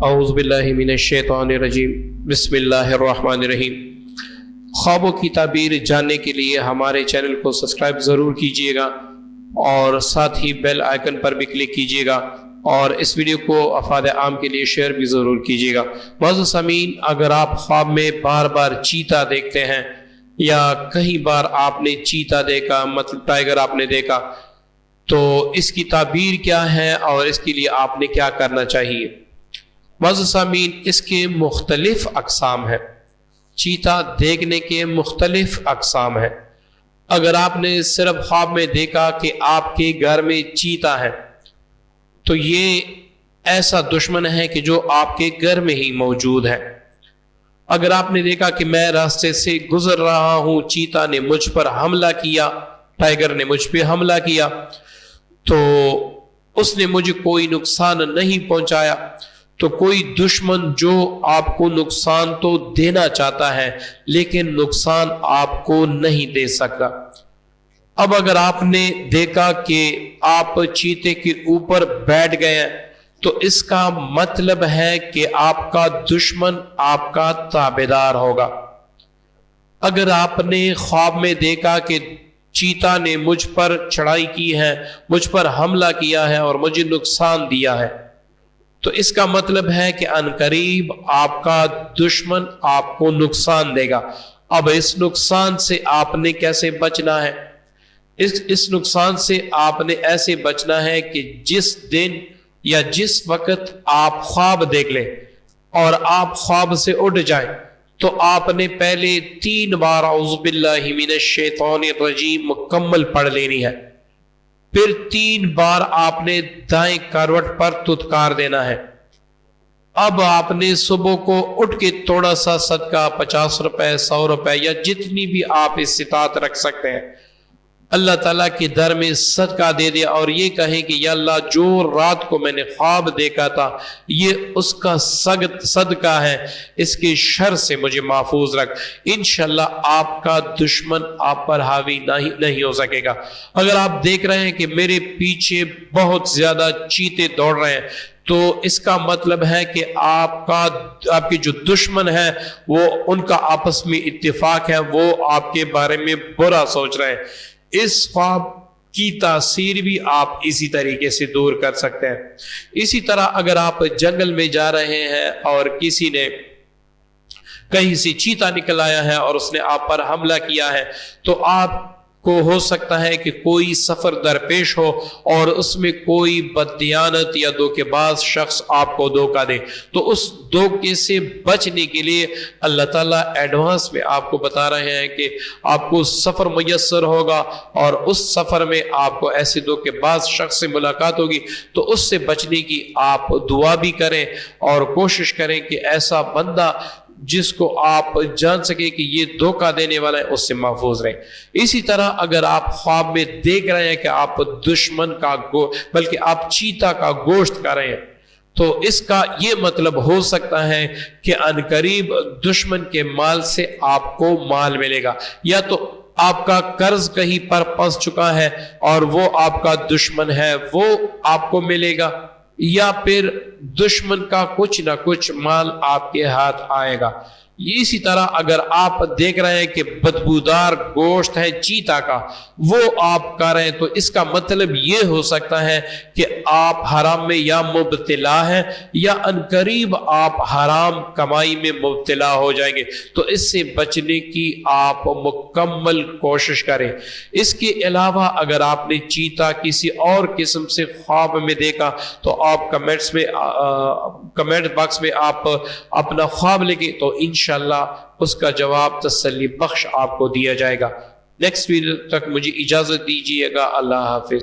اعوذ باللہ من الشیطان الرجیم بسم اللہ الرحمن الرحیم۔ خوابوں کی تعبیر جاننے کے لیے ہمارے چینل کو سبسکرائب ضرور کیجیے گا اور ساتھ ہی بیل آئیکن پر بھی کلک کیجیے گا اور اس ویڈیو کو افراد عام کے لیے شیئر بھی ضرور کیجیے گا۔ معزز سامعین، اگر آپ خواب میں بار بار چیتا دیکھتے ہیں یا کئی بار آپ نے چیتا دیکھا، مطلب ٹائیگر آپ نے دیکھا، تو اس کی تعبیر کیا ہے اور اس کے لیے آپ نے کیا کرنا چاہیے؟ معزز سامعین، اس کے مختلف اقسام ہیں۔ چیتا دیکھنے کے مختلف اقسام ہیں۔ اگر آپ نے صرف خواب میں دیکھا کہ آپ کے گھر میں چیتا ہے تو یہ ایسا دشمن ہے کہ جو آپ کے گھر میں ہی موجود ہے۔ اگر آپ نے دیکھا کہ میں راستے سے گزر رہا ہوں، چیتا نے مجھ پر حملہ کیا، ٹائیگر نے مجھ پہ حملہ کیا، تو اس نے مجھے کوئی نقصان نہیں پہنچایا، تو کوئی دشمن جو آپ کو نقصان تو دینا چاہتا ہے لیکن نقصان آپ کو نہیں دے سکتا۔ اب اگر آپ نے دیکھا کہ آپ چیتے کے اوپر بیٹھ گئے تو اس کا مطلب ہے کہ آپ کا دشمن آپ کا تابعدار ہوگا۔ اگر آپ نے خواب میں دیکھا کہ چیتا نے مجھ پر چڑھائی کی ہے، مجھ پر حملہ کیا ہے اور مجھے نقصان دیا ہے، تو اس کا مطلب ہے کہ عنقریب آپ کا دشمن آپ کو نقصان دے گا۔ اب اس نقصان سے آپ نے کیسے بچنا ہے؟ اس نقصان سے آپ نے ایسے بچنا ہے کہ جس دن یا جس وقت آپ خواب دیکھ لیں اور آپ خواب سے اٹھ جائیں تو آپ نے پہلے 3 بار اعوذ باللہ من الشیطان الرجیم مکمل پڑھ لینی ہے، پھر 3 بار آپ نے دائیں کروٹ پر تھتکار دینا ہے۔ اب آپ نے صبح کو اٹھ کے تھوڑا سا صدقہ 50 روپے 100 روپے یا جتنی بھی آپ استطاعت رکھ سکتے ہیں اللہ تعالیٰ کے در میں صدقہ دے دیا اور یہ کہیں کہ یا اللہ، جو رات کو میں نے خواب دیکھا تھا یہ اس کا صدقہ ہے، اس کے شر سے مجھے محفوظ رکھ۔ انشاءاللہ آپ کا دشمن آپ پر حاوی نہیں ہو سکے گا۔ اگر آپ دیکھ رہے ہیں کہ میرے پیچھے بہت زیادہ چیتے دوڑ رہے ہیں تو اس کا مطلب ہے کہ آپ کے جو دشمن ہیں وہ ان کا آپس میں اتفاق ہے، وہ آپ کے بارے میں برا سوچ رہے ہیں۔ اس خواب کی تاثیر بھی آپ اسی طریقے سے دور کر سکتے ہیں۔ اسی طرح اگر آپ جنگل میں جا رہے ہیں اور کسی نے کہیں سے چیتا نکل آیا ہے اور اس نے آپ پر حملہ کیا ہے تو آپ کو ہو سکتا ہے کہ کوئی سفر درپیش ہو اور اس میں کوئی بددیانت یا دھوکے باز شخص آپ کو دھوکہ دے، تو اس دھوکے سے بچنے کے لیے اللہ تعالیٰ ایڈوانس میں آپ کو بتا رہے ہیں کہ آپ کو سفر میسر ہوگا اور اس سفر میں آپ کو ایسے دھوکے باز شخص سے ملاقات ہوگی، تو اس سے بچنے کی آپ دعا بھی کریں اور کوشش کریں کہ ایسا بندہ جس کو آپ جان سکے کہ یہ دھوکہ دینے والا ہے اس سے محفوظ رہیں۔ اسی طرح اگر آپ خواب میں دیکھ رہے ہیں کہ آپ دشمن کا بلکہ آپ چیتا کا گوشت کھا رہے ہیں تو اس کا یہ مطلب ہو سکتا ہے کہ عنقریب دشمن کے مال سے آپ کو مال ملے گا، یا تو آپ کا قرض کہیں پر پھنس چکا ہے اور وہ آپ کا دشمن ہے، وہ آپ کو ملے گا، یا پھر دشمن کا کچھ نہ کچھ مال آپ کے ہاتھ آئے گا۔ اسی طرح اگر آپ دیکھ رہے ہیں کہ بدبودار گوشت ہے چیتا کا، وہ آپ کھا رہے ہیں تو اس کا مطلب یہ ہو سکتا ہے کہ آپ حرام میں یا مبتلا ہیں یا عنقریب آپ حرام کمائی میں مبتلا ہو جائیں گے، تو اس سے بچنے کی آپ مکمل کوشش کریں۔ اس کے علاوہ اگر آپ نے چیتا کسی اور قسم سے خواب میں دیکھا تو آپ کمنٹ باکس میں آپ اپنا خواب لکھیں تو انشاءاللہ اس کا جواب تسلی بخش آپ کو دیا جائے گا۔ نیکسٹ ویڈیو تک مجھے اجازت دیجیے گا۔ اللہ حافظ۔